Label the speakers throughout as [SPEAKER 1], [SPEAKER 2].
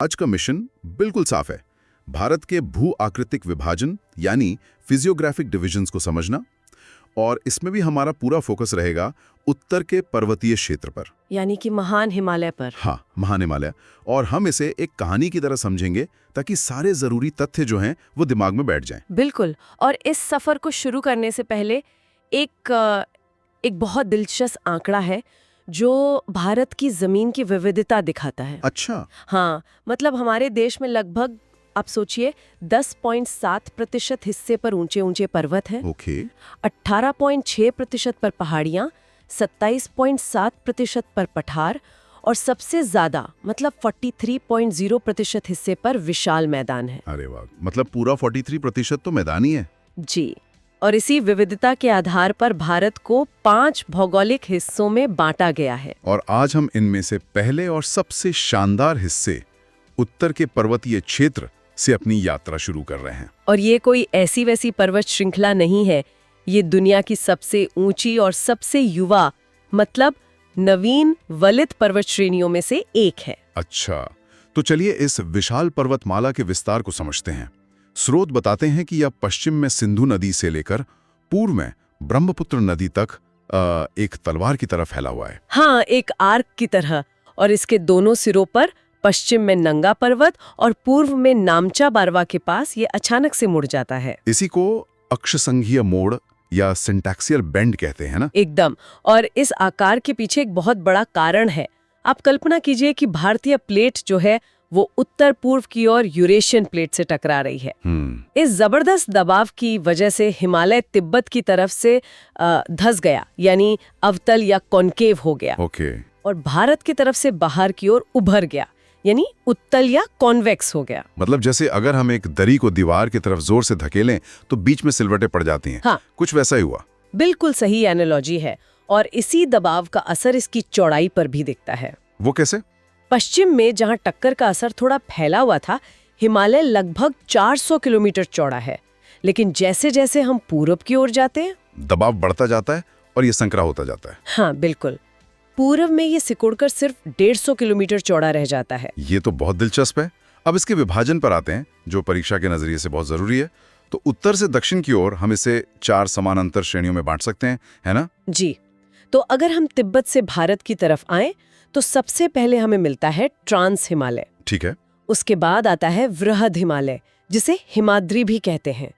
[SPEAKER 1] आज का मिशन बिल्कुल साफ है। भारत के भू आकृतिक विभाजन यानी फिजियोग्राफिक डिविजन्स को समझना, और इसमें भी हमारा पूरा फोकस रहेगा उत्तर के पर्वतीय क्षेत्र पर,
[SPEAKER 2] यानी कि महान हिमालय पर।
[SPEAKER 1] हाँ, महान हिमालय। और हम इसे एक कहानी की तरह समझेंगे ताकि सारे जरूरी तथ्य जो हैं वो दिमाग में बैठ जाएं।
[SPEAKER 2] बिल्कुल। और इस सफर को शुरू करने से पहले एक बहुत दिलचस्प आंकड़ा है जो भारत की जमीन की विविधता दिखाता है।
[SPEAKER 1] अच्छा।
[SPEAKER 2] हाँ, मतलब हमारे देश में लगभग आप सोचिए 10.7% हिस्से पर ऊंचे ऊंचे पर्वत हैं।
[SPEAKER 1] ओके।
[SPEAKER 2] 18.6% पर पहाड़ियाँ, 27.7% पर पठार और सबसे ज्यादा मतलब 43.0% हिस्से पर विशाल मैदान है।
[SPEAKER 1] अरे वाह, मतलब पूरा 43% तो मैदानी है।
[SPEAKER 2] जी। और इसी विविधता के आधार पर भारत को 5 भौगोलिक हिस्सों में बांटा गया है।
[SPEAKER 1] और आज हम इनमें से पहले और सबसे शानदार हिस्से उत्तर के पर्वतीय क्षेत्र से अपनी यात्रा शुरू कर रहे हैं।
[SPEAKER 2] और ये कोई ऐसी वैसी पर्वत श्रृंखला नहीं है, ये दुनिया की सबसे ऊंची और सबसे युवा मतलब नवीन वलित पर्वत श्रेणियों में से एक है।
[SPEAKER 1] अच्छा, तो चलिए इस विशाल पर्वतमाला के विस्तार को समझते हैं। स्रोत बताते हैं कि यह पश्चिम में सिंधु नदी से लेकर पूर्व में ब्रह्मपुत्र नदी तक एक तलवार की तरह फैला हुआ है।
[SPEAKER 2] हाँ, एक आर्क की तरह। और इसके दोनों सिरों पर पश्चिम में नंगा पर्वत और पूर्व में नामचा बारवा के पास ये अचानक से मुड़ जाता है।
[SPEAKER 1] इसी को अक्षसंघीय मोड़ या सिंटैक्सियल बेंड कहते हैं ना?
[SPEAKER 2] एकदम। और इस आकार के पीछे एक बहुत बड़ा कारण है। आप कल्पना कीजिए कि भारतीय प्लेट जो है वो उत्तर पूर्व की ओर यूरेशियन प्लेट से टकरा रही है। इस जबरदस्त दबाव की वजह से हिमालय तिब्बत की तरफ से धंस गया, यानी अवतल या कॉन्केव हो गया।
[SPEAKER 1] ओके।
[SPEAKER 2] और भारत की तरफ से बाहर की ओर उभर गया, यानी उत्तल या कॉन्वेक्स हो गया।
[SPEAKER 1] मतलब जैसे अगर हम एक दरी को दीवार की तरफ जोर से धकेलें तो बीच में सिलवटें पड़ जाती हैं।
[SPEAKER 2] हाँ,
[SPEAKER 1] कुछ वैसा ही हुआ।
[SPEAKER 2] बिल्कुल सही एनालॉजी है। और इसी दबाव का असर इसकी चौड़ाई पर भी दिखता है।
[SPEAKER 1] वो कैसे?
[SPEAKER 2] पश्चिम में जहां टक्कर का असर थोड़ा फैला हुआ था, हिमालय लगभग 400 किलोमीटर चौड़ा है। लेकिन जैसे जैसे हम पूर्व की ओर जाते हैं,
[SPEAKER 1] दबाव बढ़ता जाता है और ये संकरा होता जाता है।
[SPEAKER 2] हाँ बिल्कुल, पूर्व में ये सिकुड़कर सिर्फ 150 किलोमीटर चौड़ा रह जाता है।
[SPEAKER 1] ये तो बहुत दिलचस्प है। अब इसके विभाजन पर आते हैं, जो परीक्षा के नजरिए से बहुत जरूरी है। तो उत्तर से दक्षिण की ओर हम इसे 4 समानांतर श्रेणियों में बांट सकते हैं, है ना?
[SPEAKER 2] जी। तो अगर हम तिब्बत से भारत की तरफ आएं तो सबसे पहले हमें मिलता है ट्रांस हिमालय।
[SPEAKER 1] ठीक है।
[SPEAKER 2] उसके बाद आता है वृहद हिमालय, जिसे हिमाद्री भी कहते हैं।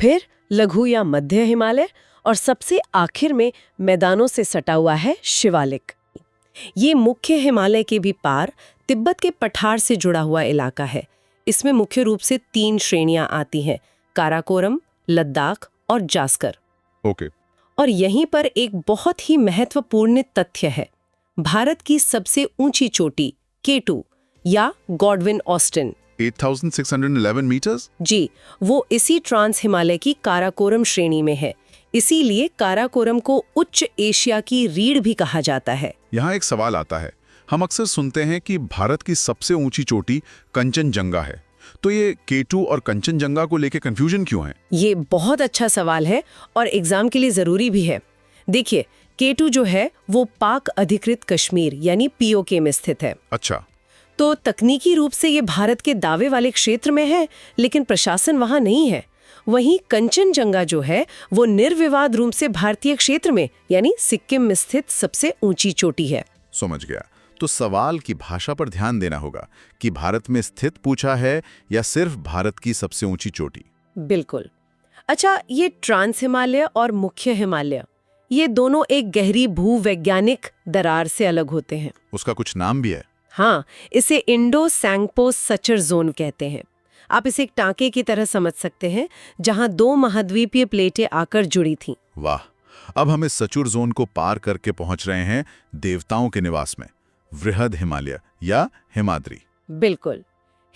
[SPEAKER 2] फिर लघु या मध्य हिमालय और सबसे आखिर में मैदानों से सटा हुआ है शिवालिक। ये मुख्य हिमालय के भी पार तिब्बत के पठार से जुड़ा हुआ इलाका है। इसमें मुख्य रूप से 3 श्रेणियां आती हैं, काराकोरम, लद्दाख और जास्कर।
[SPEAKER 1] ओके।
[SPEAKER 2] और यहीं पर एक बहुत ही महत्वपूर्ण तथ्य है। भारत की सबसे ऊंची चोटी K2 या गॉडविन ऑस्टिन
[SPEAKER 1] 8611 मीटर्स।
[SPEAKER 2] जी, वो इसी ट्रांस हिमालय की काराकोरम श्रेणी में है। इसीलिए काराकोरम को उच्च एशिया की रीढ़ भी कहा जाता है।
[SPEAKER 1] यहाँ एक सवाल आता है। हम अक्सर सुनते हैं कि भारत की सबसे ऊंची चोटी कंचनजंगा है, तो ये K2 और कंचनजंगा को लेके कंफ्यूजन क्यों है?
[SPEAKER 2] ये बहुत अच्छा सवाल है और एग्जाम के लिए जरूरी भी है। देखिए, K2 जो है वो पाक अधिकृत कश्मीर यानी POK में स्थित है।
[SPEAKER 1] अच्छा।
[SPEAKER 2] तो तकनीकी रूप से ये भारत के दावे वाले क्षेत्र में है, लेकिन प्रशासन वहां नहीं है। वहीं कंचनजंगा जो है वो निर्विवाद रूप से भारतीय क्षेत्र में यानी सिक्किम में स्थित सबसे ऊंची चोटी है।
[SPEAKER 1] समझ गया। तो सवाल की भाषा पर ध्यान देना होगा कि भारत में स्थित पूछा है या सिर्फ भारत की सबसे ऊंची चोटी।
[SPEAKER 2] बिल्कुल। अच्छा, ये ट्रांस हिमालय और मुख्य हिमालय, ये दोनों एक गहरी भूवैज्ञानिक दरार से अलग होते हैं।
[SPEAKER 1] उसका कुछ नाम भी है?
[SPEAKER 2] हाँ, इसे इंडो सैंगपो सचर जोन कहते हैं। आप इसे एक टांके की तरह समझ सकते हैं जहां 2 महाद्वीपीय प्लेटें आकर जुड़ी थीं।
[SPEAKER 1] वाह। अब हम इस सचुर जोन को पार करके पहुंच रहे हैं देवताओं के निवास में, वृहद हिमालय या हिमाद्री।
[SPEAKER 2] बिल्कुल।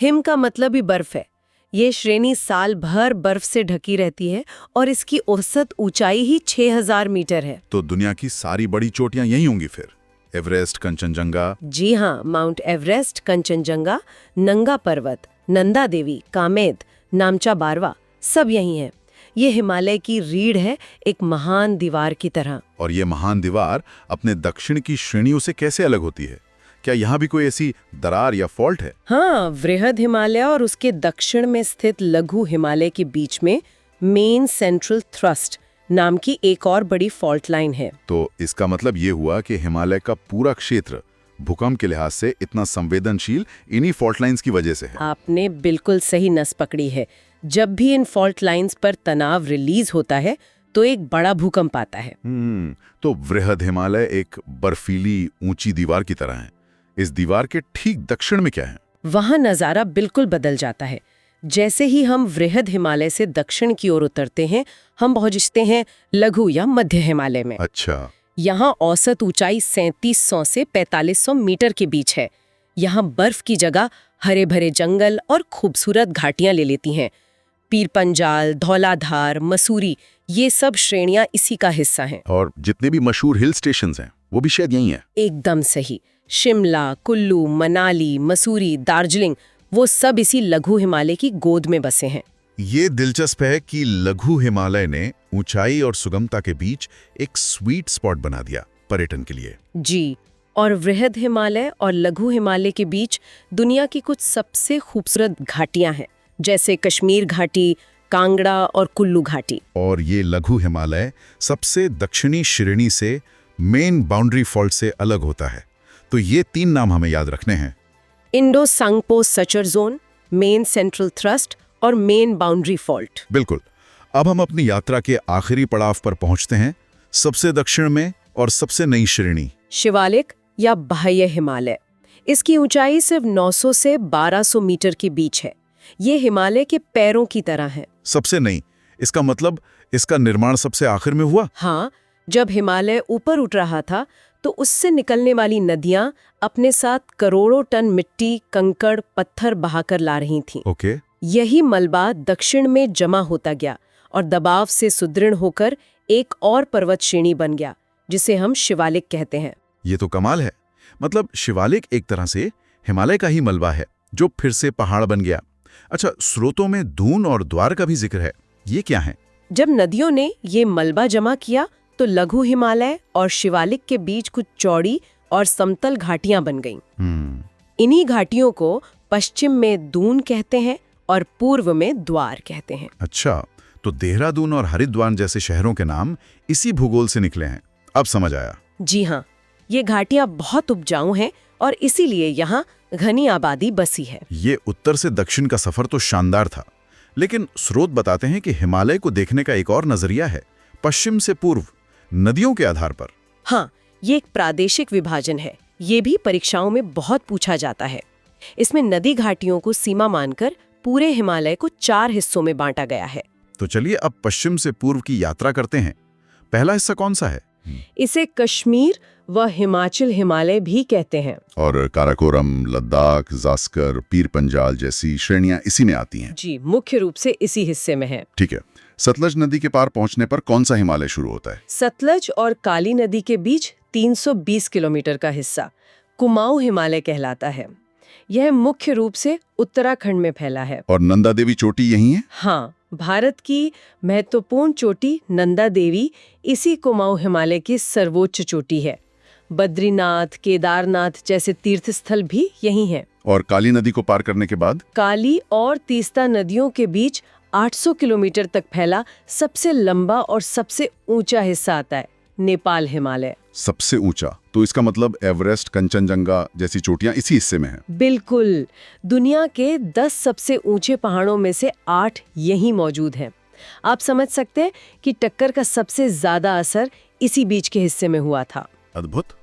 [SPEAKER 2] हिम का मतलब ही बर्फ है। ये श्रेणी साल भर बर्फ से ढकी रहती है और इसकी औसत ऊंचाई ही 6000 मीटर है।
[SPEAKER 1] तो दुनिया की सारी बड़ी चोटियां यही होंगी फिर? एवरेस्ट, कंचनजंगा।
[SPEAKER 2] जी हाँ, माउंट एवरेस्ट, कंचनजंगा, नंगा पर्वत, नंदा देवी, कामेद, नामचा बारवा, सब यही हैं। ये हिमालय की रीढ़ है, एक महान दीवार की तरह।
[SPEAKER 1] और ये महान दीवार अपने दक्षिण की श्रेणियों से कैसे अलग होती है? क्या यहाँ भी कोई ऐसी दरार या फॉल्ट है?
[SPEAKER 2] हाँ, वृहद हिमालय और उसके दक्षिण में स्थित लघु हिमालय के बीच में मेन सेंट्रल थ्रस्ट नाम की एक और बड़ी फॉल्ट लाइन है।
[SPEAKER 1] तो इसका मतलब ये हुआ कि हिमालय का पूरा क्षेत्र भूकंप के लिहाज से इतना संवेदनशील इन्हीं फॉल्ट लाइंस की वजह से है।
[SPEAKER 2] आपने बिल्कुल सही नस पकड़ी है। जब भी इन फॉल्ट लाइंस पर तनाव रिलीज होता है तो एक बड़ा भूकंप आता है।
[SPEAKER 1] तो वृहद हिमालय एक बर्फीली ऊंची दीवार की तरह है। इस दीवार के ठीक दक्षिण में क्या है?
[SPEAKER 2] वहां नजारा बिल्कुल बदल जाता है। जैसे ही हम वृहद हिमालय से दक्षिण की ओर उतरते हैं, हम पहुंचते हैं लघु या मध्य हिमालय में।
[SPEAKER 1] अच्छा।
[SPEAKER 2] यहाँ औसत ऊंचाई 3700 से 4500 मीटर के बीच है। यहाँ बर्फ की जगह हरे भरे जंगल और खूबसूरत घाटियां ले लेती हैं। पीर पंजाल, धौलाधार, मसूरी, ये सब श्रेणियां इसी का हिस्सा हैं।
[SPEAKER 1] और जितने भी मशहूर हिल स्टेशंस हैं वो भी शायद यही हैं।
[SPEAKER 2] एकदम सही। शिमला, कुल्लू, मनाली, मसूरी, दार्जिलिंग, वो सब इसी लघु हिमालय की गोद में बसे हैं।
[SPEAKER 1] ये दिलचस्प है कि लघु हिमालय ने ऊंचाई और सुगमता के बीच एक स्वीट स्पॉट बना दिया पर्यटन के लिए।
[SPEAKER 2] जी, और वृहद हिमालय और लघु हिमालय के बीच दुनिया की कुछ सबसे खूबसूरत घाटियां हैं, जैसे कश्मीर घाटी, कांगड़ा और कुल्लू घाटी। और
[SPEAKER 1] ये लघु हिमालय सबसे दक्षिणी श्रेणी से मेन बाउंड्री फॉल्ट से अलग होता है। तो ये 3 नाम हमें याद रखने हैं:
[SPEAKER 2] Indo Tsangpo suture zone, main central thrust और मेन बाउंड्री फॉल्ट।
[SPEAKER 1] बिल्कुल। अब हम अपनी यात्रा के आखिरी पड़ाव पर पहुंचते हैं, सबसे दक्षिण में और सबसे नई श्रेणी,
[SPEAKER 2] शिवालिक या बाह्य हिमालय। इसकी ऊंचाई सिर्फ 900 से 1200 मीटर के बीच है। ये हिमालय के पैरों की तरह है।
[SPEAKER 1] सबसे नई, इसका मतलब इसका निर्माण सबसे आखिर में हुआ?
[SPEAKER 2] हाँ, जब हिमालय ऊपर उठ रहा था तो उससे निकलने वाली नदियां अपने साथ करोड़ों टन मिट्टी, कंकड़, पत्थर बहाकर ला रही थीं।
[SPEAKER 1] ओके।
[SPEAKER 2] यही मलबा दक्षिण में जमा होता गया और दबाव से सुदृढ़ होकर एक और पर्वत श्रेणी बन गया, जिसे हम शिवालिक कहते हैं।
[SPEAKER 1] ये तो कमाल है। मतलब शिवालिक एक तरह से हिमालय का ही मलबा है जो फिर से पहाड़ बन गया। अच्छा, स्रोतों में दून और द्वार का भी जिक्र है, ये क्या है?
[SPEAKER 2] जब नदियों ने ये मलबा जमा किया तो लघु हिमालय और शिवालिक के बीच कुछ चौड़ी और समतल घाटियां बन गईं। इन्हीं घाटियों को पश्चिम में दून कहते हैं और पूर्व में द्वार कहते हैं।
[SPEAKER 1] अच्छा, तो देहरादून और हरिद्वार जैसे शहरों के नाम इसी भूगोल से निकले हैं। अब समझ आया।
[SPEAKER 2] जी हाँ, ये घाटियां बहुत उपजाऊ हैं और इसीलिए यहाँ घनी आबादी बसी है।
[SPEAKER 1] ये उत्तर से दक्षिण का सफर तो शानदार था, लेकिन स्रोत बताते हैं कि हिमालय को देखने का एक और नजरिया है, पश्चिम से पूर्व, नदियों के आधार पर।
[SPEAKER 2] हाँ, ये एक प्रादेशिक विभाजन है। ये भी परीक्षाओं में बहुत पूछा जाता है। इसमें नदी घाटियों को सीमा मानकर पूरे हिमालय को 4 हिस्सों में बांटा गया है।
[SPEAKER 1] तो चलिए अब पश्चिम से पूर्व की यात्रा करते हैं। पहला हिस्सा कौन सा है?
[SPEAKER 2] इसे कश्मीर व हिमाचल हिमालय भी कहते हैं।
[SPEAKER 1] और काराकोरम, लद्दाख, जास्कर, पीर पंजाल जैसी श्रेणियां इसी में आती हैं।
[SPEAKER 2] जी, मुख्य रूप से इसी हिस्से में है।
[SPEAKER 1] ठीक है। सतलज नदी के पार पहुंचने पर कौन सा हिमालय शुरू होता है?
[SPEAKER 2] सतलज और काली नदी के बीच 320 किलोमीटर का हिस्सा कुमाऊं हिमालय कहलाता है। यह मुख्य रूप से उत्तराखंड में फैला है।
[SPEAKER 1] और नंदा देवी चोटी यही है?
[SPEAKER 2] हाँ, भारत की महत्वपूर्ण चोटी नंदा देवी इसी कुमाऊं हिमालय की सर्वोच्च चोटी है। बद्रीनाथ, केदारनाथ जैसे तीर्थस्थल भी यही हैं।
[SPEAKER 1] और काली नदी को पार करने के बाद?
[SPEAKER 2] काली और तीस्ता नदियों के बीच 800 किलोमीटर तक फैला सबसे लंबा और सबसे ऊंचा हिस्सा आता है, नेपाल हिमालय।
[SPEAKER 1] सबसे ऊंचा, तो इसका मतलब एवरेस्ट, कंचनजंगा जैसी चोटियां इसी हिस्से में हैं।
[SPEAKER 2] बिल्कुल। दुनिया के 10 सबसे ऊंचे पहाड़ों में से 8 यहीं मौजूद हैं। आप समझ सकते हैं कि टक्कर का सबसे ज्यादा असर इसी बीच के हिस्से में हुआ था।
[SPEAKER 1] अद्भुत।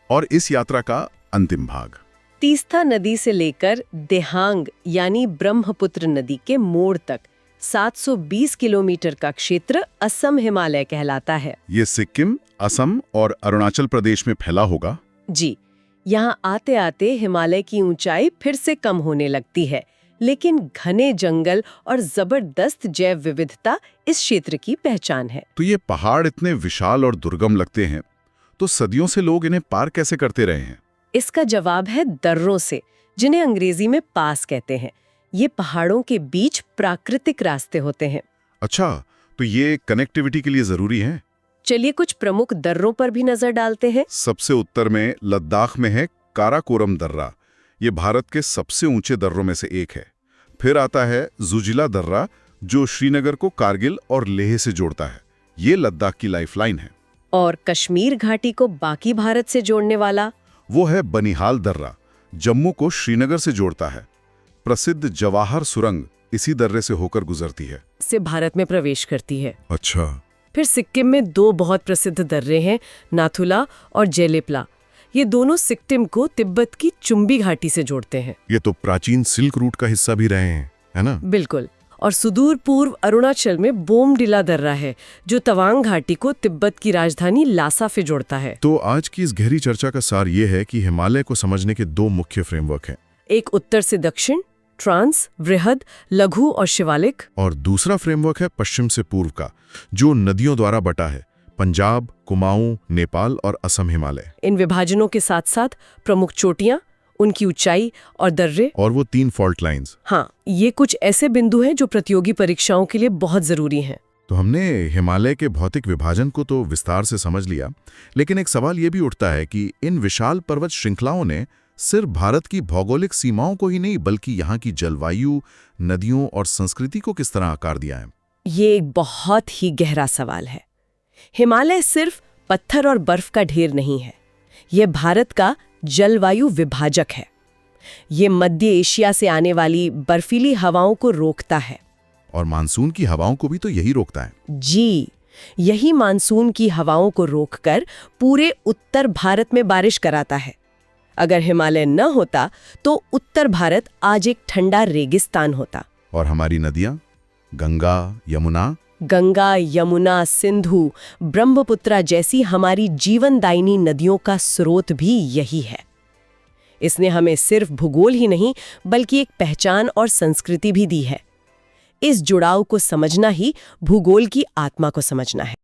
[SPEAKER 1] और इस यात्रा का अंतिम भाग,
[SPEAKER 2] तीस्ता नदी से लेकर देहांग यानी ब्रह्मपुत्र नदी के मोड़ तक 720 किलोमीटर का क्षेत्र असम हिमालय कहलाता है।
[SPEAKER 1] ये सिक्किम, असम और अरुणाचल प्रदेश में फैला होगा।
[SPEAKER 2] जी, यहाँ आते आते हिमालय की ऊंचाई फिर से कम होने लगती है, लेकिन घने जंगल और जबरदस्त जैव विविधता इस क्षेत्र की पहचान है।
[SPEAKER 1] तो ये पहाड़ इतने विशाल और दुर्गम लगते हैं, तो सदियों से लोग इन्हें पार कैसे करते रहे हैं?
[SPEAKER 2] इसका जवाब है दर्रों से, जिन्हें अंग्रेजी में पास कहते हैं। ये पहाड़ों के बीच प्राकृतिक रास्ते होते हैं।
[SPEAKER 1] अच्छा, तो ये कनेक्टिविटी के लिए जरूरी है।
[SPEAKER 2] चलिए कुछ प्रमुख दर्रों पर भी नजर डालते हैं।
[SPEAKER 1] सबसे उत्तर में लद्दाख में है काराकोरम दर्रा, ये भारत के सबसे ऊंचे दर्रों में से एक है। फिर आता है जुजिला दर्रा, जो श्रीनगर को कारगिल और लेह से जोड़ता है। ये लद्दाख की लाइफलाइन है।
[SPEAKER 2] और कश्मीर घाटी को बाकी भारत से जोड़ने वाला?
[SPEAKER 1] वो है बनिहाल दर्रा, जम्मू को श्रीनगर से जोड़ता है। प्रसिद्ध जवाहर सुरंग इसी दर्रे से होकर गुजरती है,
[SPEAKER 2] से भारत में प्रवेश करती है।
[SPEAKER 1] अच्छा।
[SPEAKER 2] फिर सिक्किम में 2 बहुत प्रसिद्ध दर्रे हैं, नाथुला और जेलेपला। ये दोनों सिक्किम को तिब्बत की चुम्बी घाटी से जोड़ते हैं।
[SPEAKER 1] ये तो प्राचीन सिल्क रूट का हिस्सा भी रहे हैं, है ना?
[SPEAKER 2] बिल्कुल। और सुदूर पूर्व अरुणाचल में बोमडिला दर्रा है, जो तवांग घाटी को तिब्बत की राजधानी लासा से जोड़ता है।
[SPEAKER 1] तो आज की इस गहरी चर्चा का सार ये है कि हिमालय को समझने के 2 मुख्य फ्रेमवर्क हैं।
[SPEAKER 2] एक उत्तर से दक्षिण, ट्रांस, वृहद, लघु और शिवालिक।
[SPEAKER 1] और दूसरा फ्रेमवर्क है पश्चिम से पूर्व का, जो नदियों द्वारा बटा है, पंजाब, कुमाऊं, नेपाल और असम हिमालय।
[SPEAKER 2] इन विभाजनों के साथ साथ प्रमुख चोटियां, उनकी ऊंचाई और दर्रे,
[SPEAKER 1] और वो 3 फॉल्ट लाइंस।
[SPEAKER 2] हाँ, ये कुछ ऐसे बिंदु हैं जो प्रतियोगी परीक्षाओं के लिए बहुत जरूरी हैं।
[SPEAKER 1] तो हमने हिमालय के भौतिक विभाजन को तो विस्तार से समझ लिया, लेकिन एक सवाल ये भी उठता है कि इन विशाल पर्वत श्रृंखलाओं ने सिर्फ भारत की भौगोलिक सीमाओं को ही नहीं, बल्कि यहाँ की जलवायु, नदियों और संस्कृति को किस तरह आकार दिया है? ये
[SPEAKER 2] एक बहुत ही गहरा सवाल है। हिमालय सिर्फ पत्थर और बर्फ का ढेर नहीं है, यह भारत का जलवायु विभाजक है। ये मध्य एशिया से आने वाली बर्फीली हवाओं को रोकता है।
[SPEAKER 1] और मानसून की हवाओं को भी तो यही रोकता है।
[SPEAKER 2] जी, यही मानसून की हवाओं को रोककर पूरे उत्तर भारत में बारिश कराता है। अगर हिमालय न होता तो उत्तर भारत आज एक ठंडा रेगिस्तान होता।
[SPEAKER 1] और हमारी नदियां,
[SPEAKER 2] गंगा, यमुना, सिंधु, ब्रह्मपुत्रा जैसी हमारी जीवनदायिनी नदियों का स्रोत भी यही है। इसने हमें सिर्फ भूगोल ही नहीं, बल्कि एक पहचान और संस्कृति भी दी है। इस जुड़ाव को समझना ही भूगोल की आत्मा को समझना है।